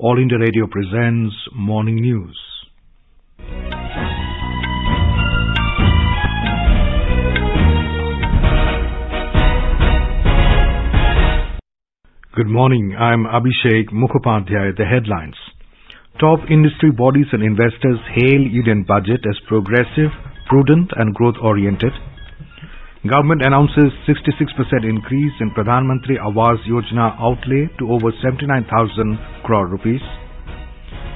All India Radio presents Morning News. Good morning, I'm Abhishek Mukhopadhyay. The headlines. Top industry bodies and investors hail Union budget as progressive, prudent and growth-oriented. Government announces 66% increase in Pradhan Mantri Awas Yojana outlay to over 79,000 crore rupees.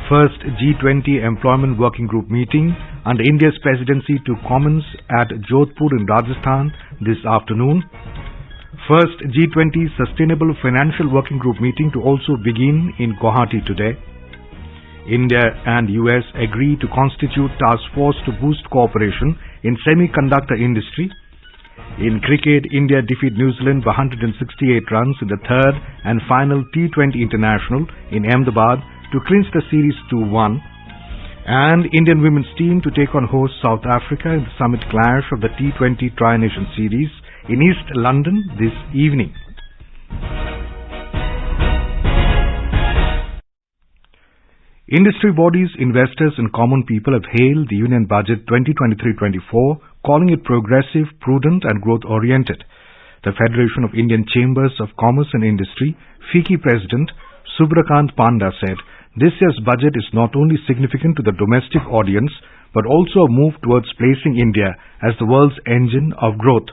First G20 Employment Working Group meeting under India's Presidency to commence at Jodhpur in Rajasthan this afternoon. First G20 Sustainable Financial Working Group meeting to also begin in Guwahati today. India and US agree to constitute task force to boost cooperation in semiconductor industry. In cricket, India defeat New Zealand by 168 runs in the third and final T20 International in Ahmedabad to clinch the series 2-1. And Indian women's team to take on host South Africa in the summit clash of the T20 Tri-Nation Series in East London this evening. Industry bodies, investors and common people have hailed the Union Budget 2023-24, calling it progressive, prudent and growth-oriented. The Federation of Indian Chambers of Commerce and Industry, FICCI President Subrakant Panda said, this year's budget is not only significant to the domestic audience, but also a move towards placing India as the world's engine of growth.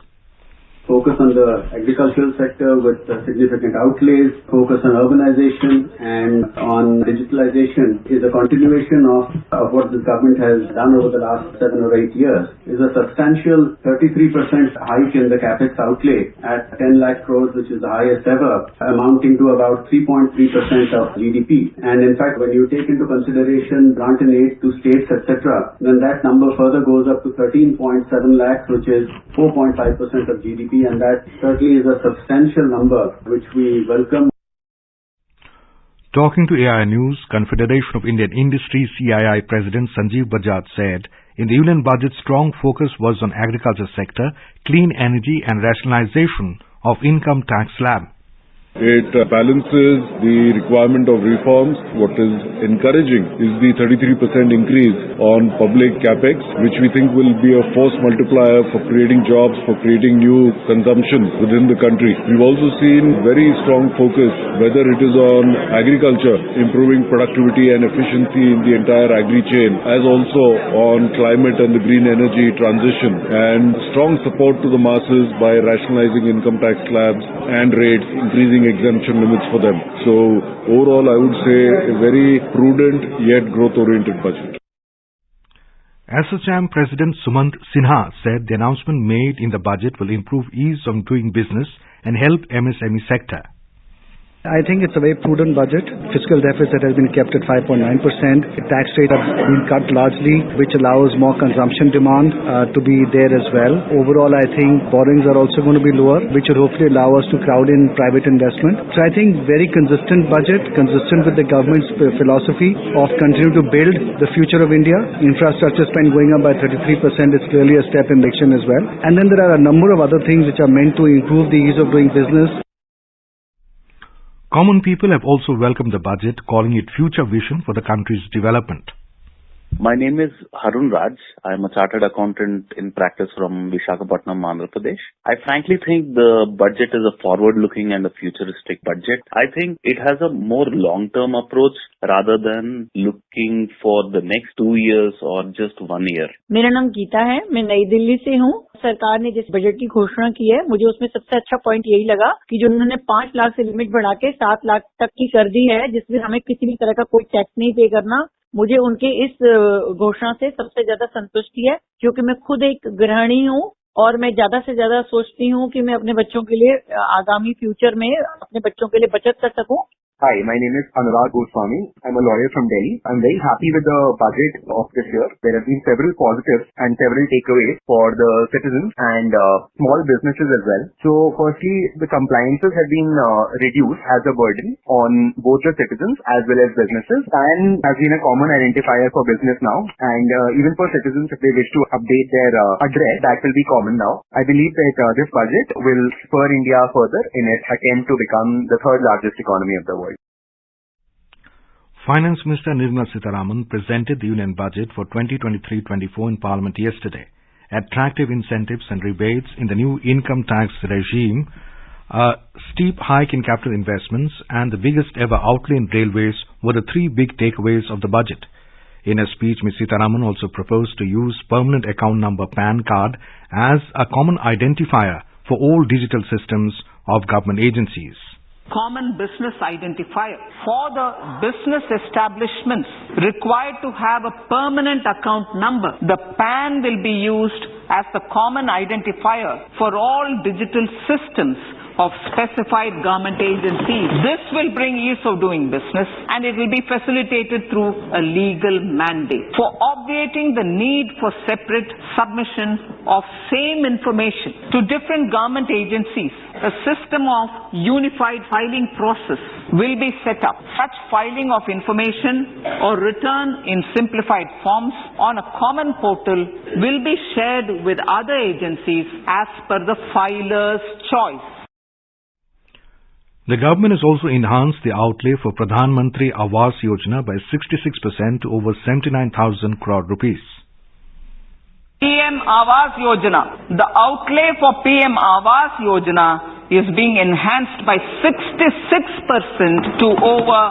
Focus on the agricultural sector with significant outlays, focus on urbanization and on digitalization is a continuation of what the government has done over the last 7 or 8 years. Is a substantial 33% hike in the capex outlay at 10 lakh crores, which is the highest ever, amounting to about 3.3% of GDP. And in fact, when you take into consideration grant and aid to states, etc., then that number further goes up to 13.7 lakhs, which is 4.5% of GDP. And that certainly is a substantial number which we welcome. Talking to AI News, Confederation of Indian Industry CII President Sanjeev Bajaj said, in the Union budget, strong focus was on agriculture sector, clean energy and rationalization of income tax slab. It balances the requirement of reforms. What is encouraging is the 33% increase on public capex, which we think will be a force multiplier for creating jobs, for creating new consumption within the country. We've also seen very strong focus, whether it is on agriculture, improving productivity and efficiency in the entire agri chain, as also on climate and the green energy transition, and strong support to the masses by rationalizing income tax slabs and rates, increasing exemption limits for them. So overall, I would say a very prudent yet growth-oriented budget. ASSOCHAM President Sumant Sinha said the announcement made in the budget will improve ease of doing business and help MSME sector. I think it's a very prudent budget. Fiscal deficit has been kept at 5.9%. Tax rate has been cut largely, which allows more consumption demand to be there as well. Overall, I think borrowings are also going to be lower, which will hopefully allow us to crowd in private investment. So I think very consistent budget, consistent with the government's philosophy of continuing to build the future of India. Infrastructure spend going up by 33% is clearly a step in direction as well. And then there are a number of other things which are meant to improve the ease of doing business. Common people have also welcomed the budget, calling it future vision for the country's development. My name is Harun Raj. I am a chartered accountant in practice from Visakhapatnam, Andhra Pradesh. I frankly think the budget is a forward-looking and a futuristic budget. I think it has a more long-term approach rather than looking for the next 2 years or just 1 year. मेरा नाम गीता है, मैं नई दिल्ली से हूँ। सरकार ने जिस बजट की घोषणा की है, मुझे उसमें सबसे अच्छा पॉइंट यही लगा कि जो उन्होंने 5 लाख से लिमिट बढ़ा के 7 लाख तक की कर दी है, जिसमें हमें किसी भी तरह का कोई टैक्स नहीं पे करना। मुझे उनके इस घोषणा से सबसे ज्यादा संतुष्टि है, क्योंकि मैं खुद एक गृहिणी हूँ और मैं ज्यादा से ज्यादा सोचती हूँ कि मैं अपने बच्चों के लिए आगामी फ्यूचर में अपने बच्चों के लिए बचत कर सकूँ। Hi, my name is Anurag Goswami. I'm a lawyer from Delhi. I'm very happy with the budget of this year. There have been several positives and several takeaways for the citizens and small businesses as well. So firstly, the compliances have been reduced as a burden on both the citizens as well as businesses, and has been a common identifier for business now. And even for citizens, if they wish to update their address, that will be common now. I believe that this budget will spur India further in its attempt to become the third largest economy of the world. Finance Minister Nirmala Sitharaman presented the Union Budget for 2023-24 in Parliament yesterday. Attractive incentives and rebates in the new income tax regime, a steep hike in capital investments, and the biggest ever outlay in railways were the three big takeaways of the budget. In a speech, Ms. Sitharaman also proposed to use permanent account number PAN card as a common identifier for all digital systems of government agencies. Common business identifier for the business establishments required to have a permanent account number. The PAN will be used as the common identifier for all digital systems of specified government agencies. This will bring ease of doing business, and it will be facilitated through a legal mandate. For obviating the need for separate submission of same information to different government agencies, a system of unified filing process will be set up. Such filing of information or return in simplified forms on a common portal will be shared with other agencies as per the filer's choice. The government has also enhanced the outlay for Pradhan Mantri Awas Yojana by 66% to over 79,000 crore rupees. PM Awas Yojana. The outlay for PM Awas Yojana is being enhanced by 66% to over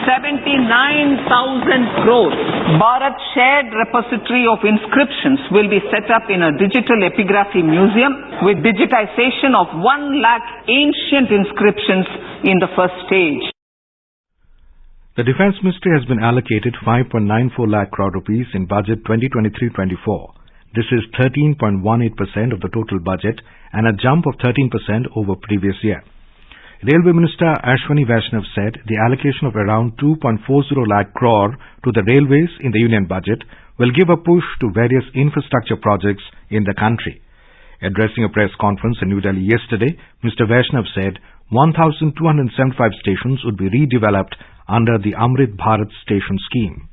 79,000 crores. Bharat Shared Repository of Inscriptions will be set up in a digital epigraphy museum with digitization of 1 lakh ancient inscriptions in the first stage. The Defence Ministry has been allocated 5.94 lakh crore rupees in budget 2023-24. This is 13.18% of the total budget and a jump of 13% over previous year. Railway Minister Ashwani Vaishnav said the allocation of around 2.40 lakh crore to the railways in the Union Budget will give a push to various infrastructure projects in the country. Addressing a press conference in New Delhi yesterday, Mr. Vaishnav said 1,275 stations would be redeveloped under the Amrit Bharat Station scheme.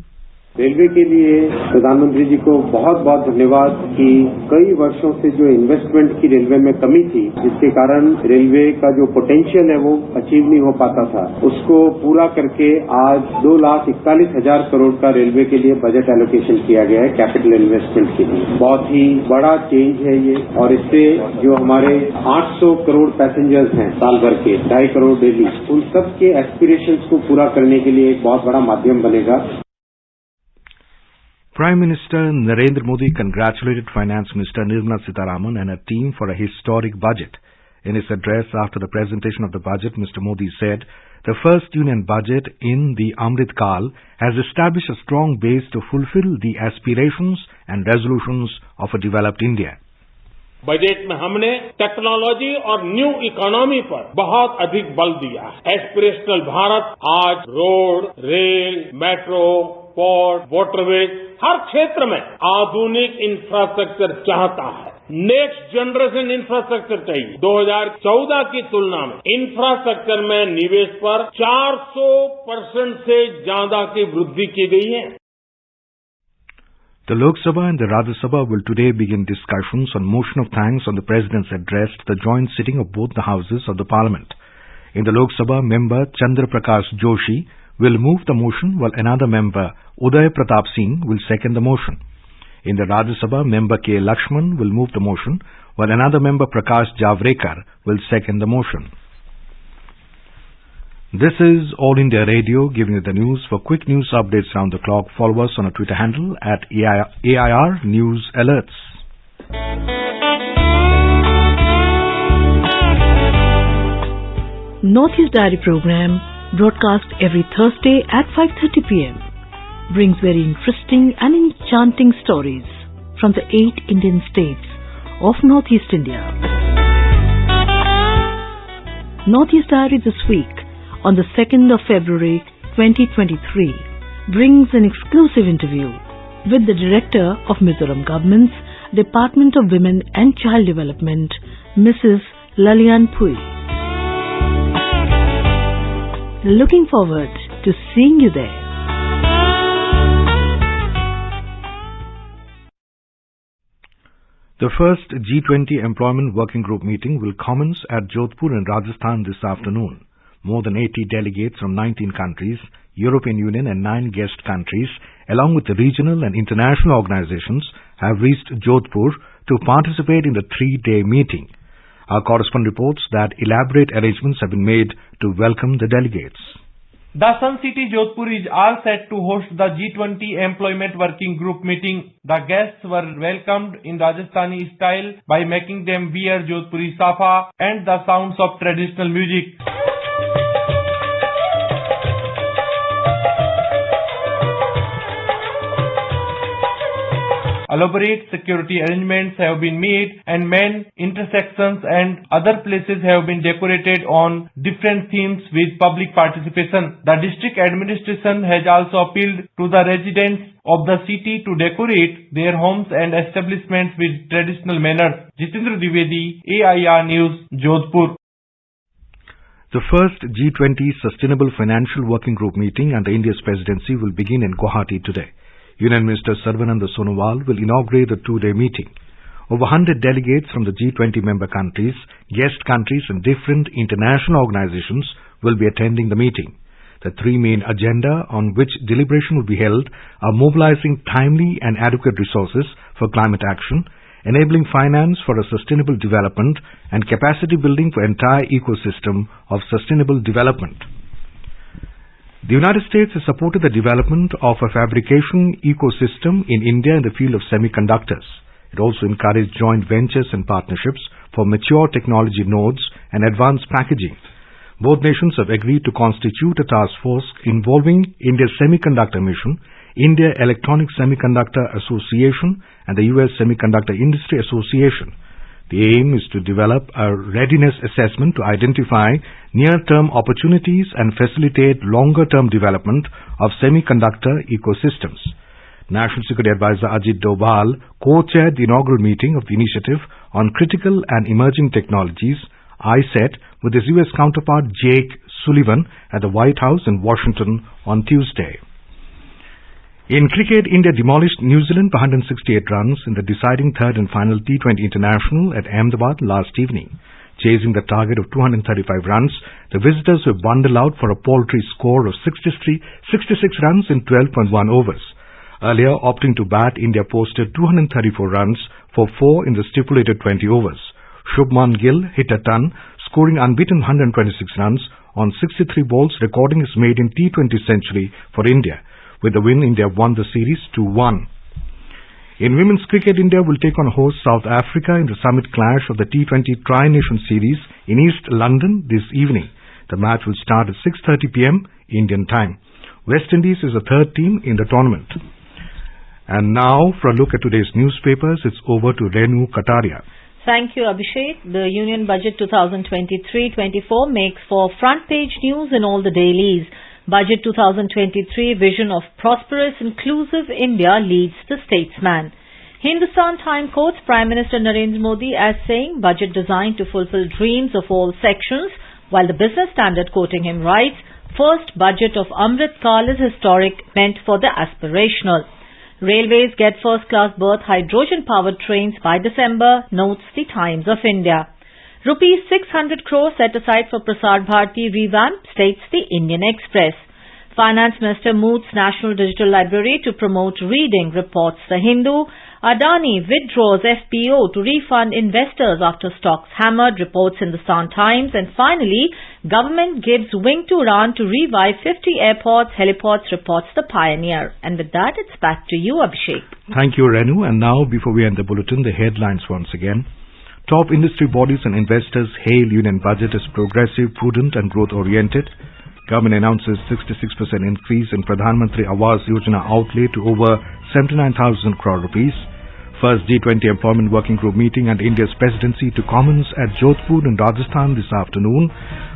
Railway के लिए प्रधानमंत्री जी को बहुत बहुत धन्यवाद कि कई वर्षों से जो इन्वेस्टमेंट की रेलवे में कमी थी, जिसके कारण रेलवे का जो पोटेंशियल है वो अचीव नहीं हो पाता था, उसको पूरा करके आज 2,41,000 करोड़ का रेलवे के लिए बजट एलोकेशन किया गया है कैपिटल इन्वेस्टमेंट के लिए। बहुत ही बड़ा चेंज है ये, और इससे जो हमारे 800 करोड़ पैसेंजर्स हैं साल भर के, 2.5 करोड़ डेली, उन सब के एस्पिरेशंस को पूरा करने के लिए एक बहुत बड़ा माध्यम बनेगा। Prime Minister Narendra Modi congratulated Finance Minister Nirmala Sitharaman and her team for a historic budget. In his address after the presentation of the budget, Mr. Modi said, the first Union Budget in the Amrit Kal has established a strong base to fulfill the aspirations and resolutions of a developed India. Budget में हमने technology और new economy पर बहुत अधिक बल दिया है। Aspirational Bharat आज road, rail, metro, port, waterways हर क्षेत्र में आधुनिक इंफ्रास्ट्रक्चर चाहता है। नेक्स्ट जनरेशन इंफ्रास्ट्रक्चर चाहिए। 2014 की तुलना में इंफ्रास्ट्रक्चर में निवेश पर 400% से ज्यादा की वृद्धि की गई है। The Lok Sabha and the Rajya Sabha will today begin discussions on motion of thanks on the President's address to the joint sitting of both the houses of the Parliament. In the Lok Sabha, member Chandra Prakash Joshi will move the motion, while another member, Uday Pratap Singh, will second the motion. In the Rajya Sabha, member K. Lakshman will move the motion, while another member, Prakash Javrekar, will second the motion. This is All India Radio giving you the news. For quick news updates round the clock, follow us on our Twitter handle at AIR News Alerts. Northeast Diary program broadcast every Thursday at 5:30 p.m. brings very interesting and enchanting stories from the 8 Indian states of Northeast India. Northeast Diary this week, on the 2nd of February 2023, brings an exclusive interview with the Director of Mizoram Government's Department of Women and Child Development, Mrs. Lalian Pui. Looking forward to seeing you there. The first G20 Employment Working Group meeting will commence at Jodhpur in Rajasthan this afternoon. More than 80 delegates from 19 countries, European Union and 9 guest countries, along with the regional and international organizations, have reached Jodhpur to participate in the 3-day meeting. Our correspondent reports that elaborate arrangements have been made to welcome the delegates. The Sun City Jodhpur is all set to host the G20 Employment Working Group meeting. The guests were welcomed in Rajasthani style by making them wear Jodhpuri safa and the sounds of traditional music. Elaborate security arrangements have been made and main intersections and other places have been decorated on different themes with public participation. The district administration has also appealed to the residents of the city to decorate their homes and establishments with traditional manners. Jitendra Dwivedi, AIR News, Jodhpur. The first G20 Sustainable Financial Working Group meeting under India's presidency will begin in Guwahati today. Union Minister Sarvananda Sonowal will inaugurate the 2-day meeting. Over 100 delegates from the G20 member countries, guest countries and different international organizations will be attending the meeting. The 3 main agenda on which deliberation will be held are mobilizing timely and adequate resources for climate action, enabling finance for a sustainable development, and capacity building for entire ecosystem of sustainable development. The United States has supported the development of a fabrication ecosystem in India in the field of semiconductors. It also encouraged joint ventures and partnerships for mature technology nodes and advanced packaging. Both nations have agreed to constitute a task force involving India's semiconductor mission, India Electronic Semiconductor Association, and the U.S. Semiconductor Industry Association. The aim is to develop a readiness assessment to identify near-term opportunities and facilitate longer-term development of semiconductor ecosystems. National Security Advisor Ajit Doval co-chaired the inaugural meeting of the Initiative on Critical and Emerging Technologies, ICET, with his U.S. counterpart Jake Sullivan at the White House in Washington on Tuesday. In cricket, India demolished New Zealand by 168 runs in the deciding third and final T20 International at Ahmedabad last evening. Chasing the target of 235 runs, the visitors were bundled out for a paltry score of 66 runs in 12.1 overs. Earlier, opting to bat, India posted 234 runs for 4 in the stipulated 20 overs. Shubman Gill hit a ton, scoring unbeaten 126 runs on 63 balls, recording his maiden T20 century for India. With the win, India won the series 2-1. In women's cricket, India will take on host South Africa in the summit clash of the T20 Tri-Nation Series in East London this evening. The match will start at 6:30 p.m. Indian time. West Indies is the third team in the tournament. And now, for a look at today's newspapers, it's over to Renu Kataria. Thank you, Abhishek. The Union Budget 2023-24 makes for front-page news in all the dailies. Budget 2023 vision of prosperous, inclusive India leads the statesman. Hindustan Times quotes Prime Minister Narendra Modi as saying budget designed to fulfill dreams of all sections, while the Business Standard quoting him writes, first budget of Amrit Kal is historic, meant for the aspirational. Railways get first-class berth hydrogen-powered trains by December, notes the Times of India. Rupees 600 crore set aside for Prasar Bharati revamp, states the Indian Express. Finance Minister moots National Digital Library to promote reading, reports The Hindu. Adani withdraws FPO to refund investors after stocks hammered, reports Hindustan Times. And finally, government gives wing to Iran to revive 50 airports, heliports, reports The Pioneer. And with that, it's back to you, Abhishek. Thank you, Renu. And now, before we end the bulletin, the headlines once again. Top industry bodies and investors hail union budget as progressive, prudent and growth-oriented. Government announces 66% increase in Pradhan Mantri Awas Yojana outlay to over 79,000 crore rupees. First G20 Employment Working Group meeting and India's presidency to commence at Jodhpur in Rajasthan this afternoon.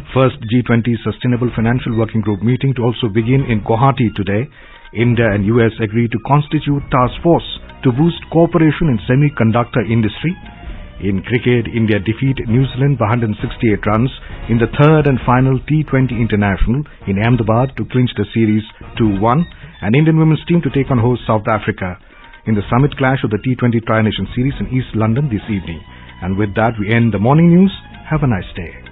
First G20 Sustainable Financial Working Group meeting to also begin in Guwahati today. India and US agree to constitute task force to boost cooperation in semiconductor industry. In cricket, India defeat New Zealand by 168 runs in the third and final T20 International in Ahmedabad to clinch the series 2-1. And Indian women's team to take on host South Africa in the summit clash of the T20 Tri-Nation Series in East London this evening. And with that, we end the morning news. Have a nice day.